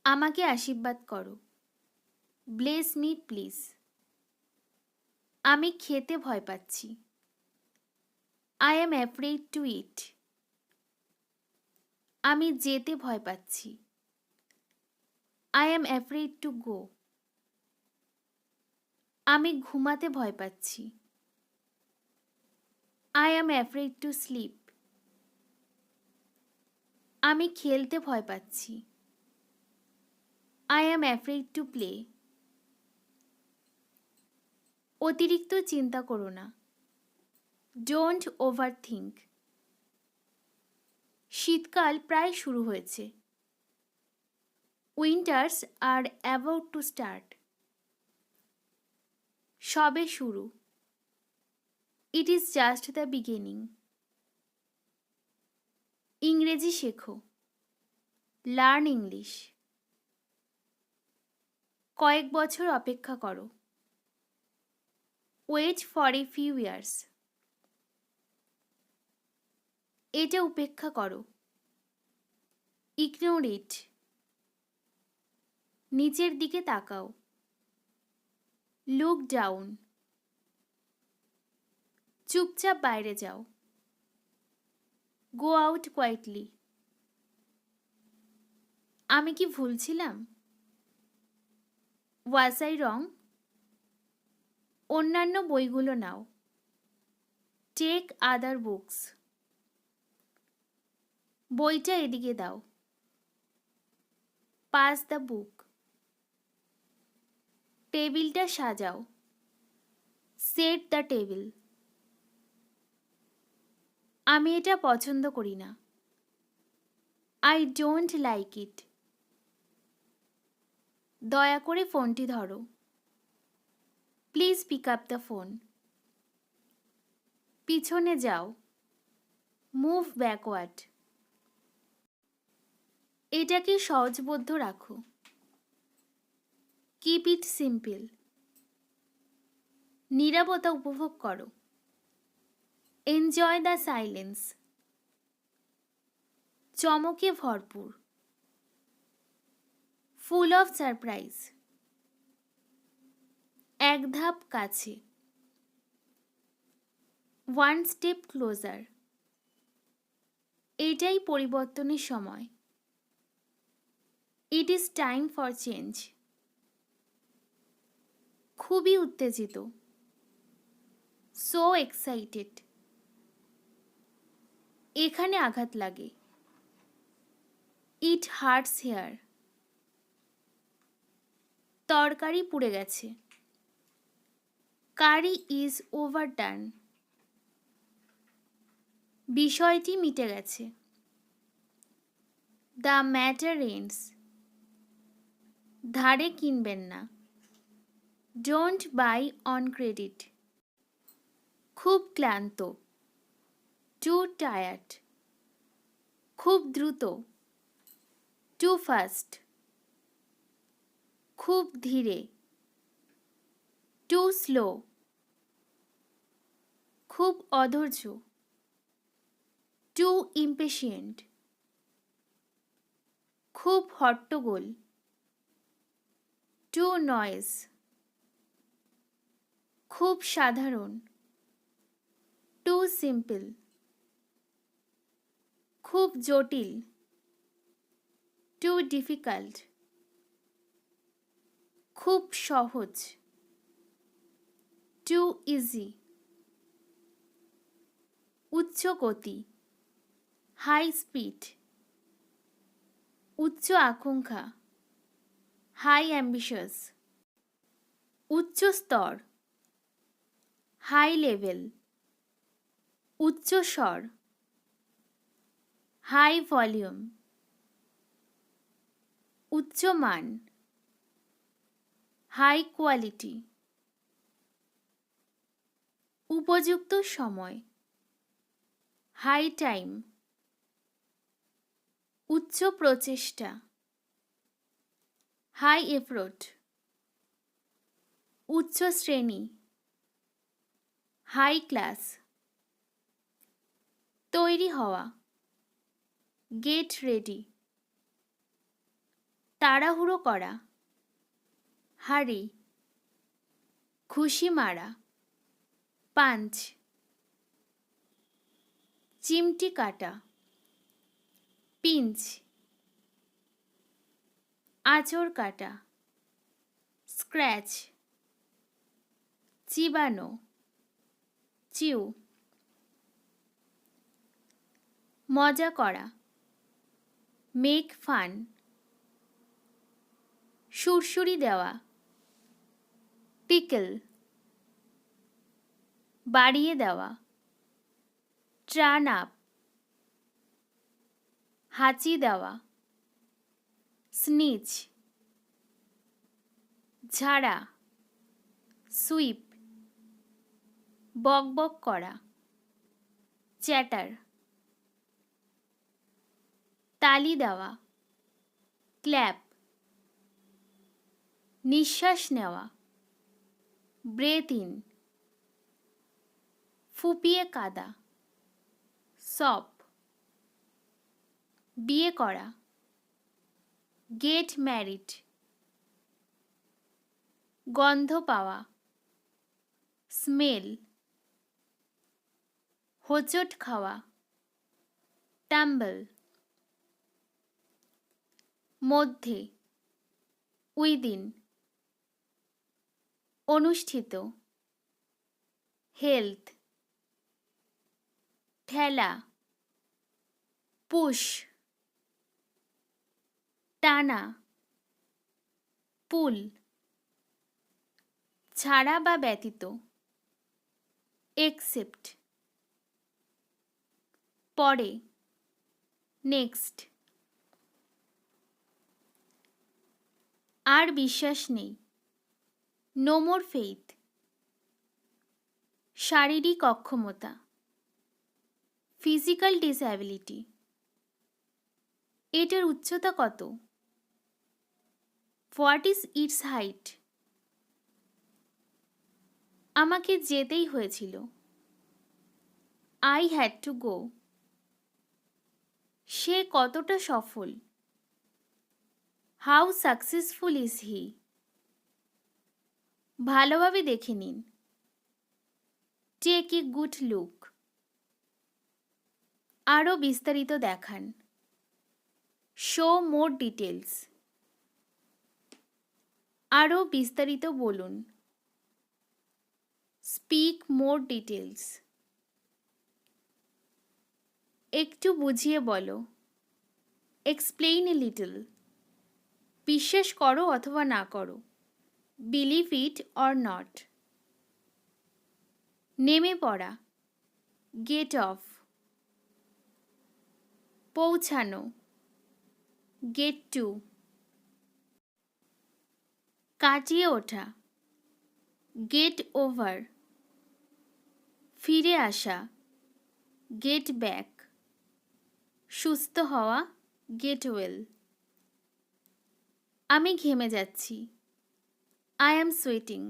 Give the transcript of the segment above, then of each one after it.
আমাকে আশীর্বাদ করো। Bless me please. আমি খেতে ভয় পাচ্ছি। I am afraid to eat. আমি যেতে ভয় পাচ্ছি। I am afraid to go. আমি ঘুমাতে ভয় পাচ্ছি। I am afraid to sleep. আমি খেলতে ভয় পাচ্ছি। I am afraid to play. অতিরিক্ত চিন্তা করো না। Don't overthink. শীতকাল প্রায় শুরু হয়েছে। Winters are about to start. সবে শুরু। It is just the beginning. ইংরেজি শেখো। Learn English. কয়েক বছর অপেক্ষা করো। Wait for a few years. এটা উপেক্ষা করো। Ignore it. নিচের দিকে তাকাও। Look down. চুপচাপ বাইরে যাও। Go out quietly. আমি কি ভুল ছিলাম? Was I wrong? অন্যান্য বইগুলো নাও। Take other books. বইটা এদিকে দাও। Pass the book. টেবিলটা সাজাও। Set the table. আমি এটা পছন্দ করি না। I don't like it. দয়া করে ফোনটি ধরো। Please pick up the phone. পিছনে যাও। Move backward. এটাকে সহজবোধ্য রাখো। Keep it simple. নীরবতা উপভোগ করো। Enjoy the silence. চমকে ভরপুর। Full of surprise. এক ধাপ কাছে। One step closer. এটাই পরিবর্তনের সময়। It is time for change. খুবই উত্তেজিত। So excited. এখানে আঘাত লাগে। It hurts here. তরকারি পুড়ে গেছে। Curry is overdone. বিষয়টি মিটে গেছে। The matter ends. ধারে কিনবেন না। Don't buy on credit. খুব ক্লান্ত। Too tired. খুব দ্রুত। Too fast. খুব ধীরে। Two slow. খুব অধৈর্য। Too impatient. খুব হট্টগোল। Too noise. খুব সাধারণ। Too simple. খুব জটিল। Too difficult. খুব সহজ। Too easy. উচ্চ গতি। High speed. উচ্চ আকাঙ্ক্ষা। High ambitious. উচ্চ স্তর। High level. উচ্চ স্বর। High volume. উচ্চ মান। High quality. উপযুক্ত সময়। High time. উচ্চ প্রচেষ্টা। High effort. উচ্চ শ্রেণী। High class. তৈরি হওয়া। Get ready. তাড়াহুড়ো করা, হারি, ঘুষি মারা, পাঞ্চ, চিমটি কাটা, পিঞ্চ, আঁচড় কাটা, স্ক্র্যাচ, চিবানো, চিউ, মজা করা, মেক ফান, সুরসুরি দেওয়া, টিকল, বাড়িয়ে দেওয়া, ট্রান আপ, হাঁচি দেওয়া, স্নিচ, ঝাড়া, সুইপ, বকবক করা, চ্যাটার, তালি দেওয়া, ক্ল্যাপ, নিঃশ্বাস নেওয়া, ব্রেথ ইন, ফুপিয়ে কাঁদা, সপ, বিয়ে করা, গেট ম্যারিড, গন্ধ পাওয়া, স্মেল, হোঁচট খাওয়া, টাম্বল, মধ্যে, উইদিন, অনুষ্ঠিত, হেলথ, ঠেলা, পুশ, টানা, পুল, ছাড়া বা ব্যতীত, এক্সেপ্ট, পরে, নেক্সট, আর বিশ্বাস নেই, নো মোর ফেইথ, শারীরিক অক্ষমতা, ফিজিক্যাল ডিসঅ্যাবিলিটি, এটার উচ্চতা কত, হোয়াট ইজ ইটস হাইট, আমাকে যেতেই হয়েছিল, আই হ্যাড টু গো, সে কতটা সফল, হাউ সাকসেসফুল ইজ হি, ভালোভাবে দেখে নিন, টেক এ গুড লুক, আরও বিস্তারিত দেখান, শো মোর ডিটেলস, আরও বিস্তারিত বলুন, স্পিক মোর ডিটেলস, একটু বুঝিয়ে বলো, এক্সপ্লেইন এ লিটল, বিশ্বাস করো অথবা না করো, বিলিভ ইট অর নট, নেমে পড়া, গেট অফ, পৌঁছানো, গেট টু, কাটিয়ে ওঠা, গেট ওভার, ফিরে আসা, গেট ব্যাক, সুস্থ হওয়া, গেট ওয়েল, আমি ঘেমে যাচ্ছি, আই অ্যাম সোয়েটিং,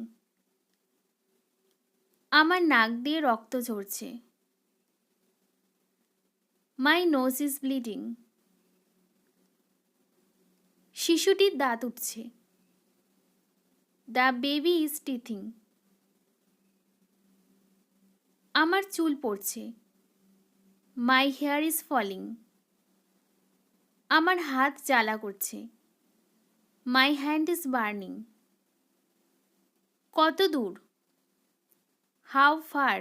আমার নাক দিয়ে রক্ত ঝরছে, মাই নোজ ইজ ব্লিডিং, শিশুটির দাঁত উঠছে, দ্য বেবি ইজ টিথিং, আমার চুল পড়ছে, মাই হেয়ার ইজ ফলিং, আমার হাত জ্বালা করছে, মাই হ্যান্ড ইজ বার্নিং, কত দূর, হাউ ফার,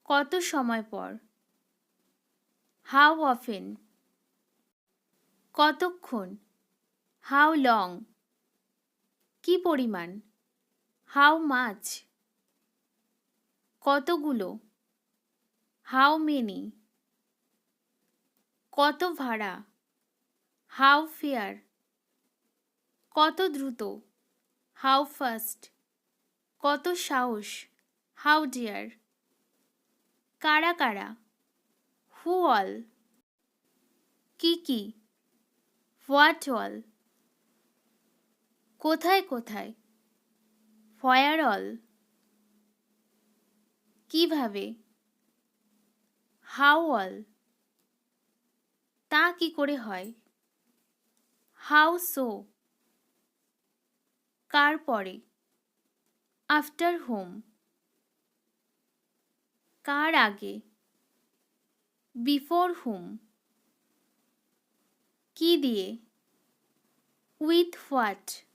কত সময় পর, হাউ অফেন, কতক্ষণ, হাউ লং, কি পরিমাণ, হাউ মাচ, কতগুলো, হাউ মেনি, কত ভাড়া, হাউ ফেয়ার, কত দ্রুত, হাউ ফাস্ট, কত সাহস, হাউ ডিয়ার, কারা কারা, হু অল, কি কি, হোয়াট অল, কোথায় কোথায়, হোয়ার অল, কিভাবে, হাউ অল, তা কি করে হয়, হাউ সো? কার পরে? After home. কার আগে? Before whom. কি দিয়ে? With what?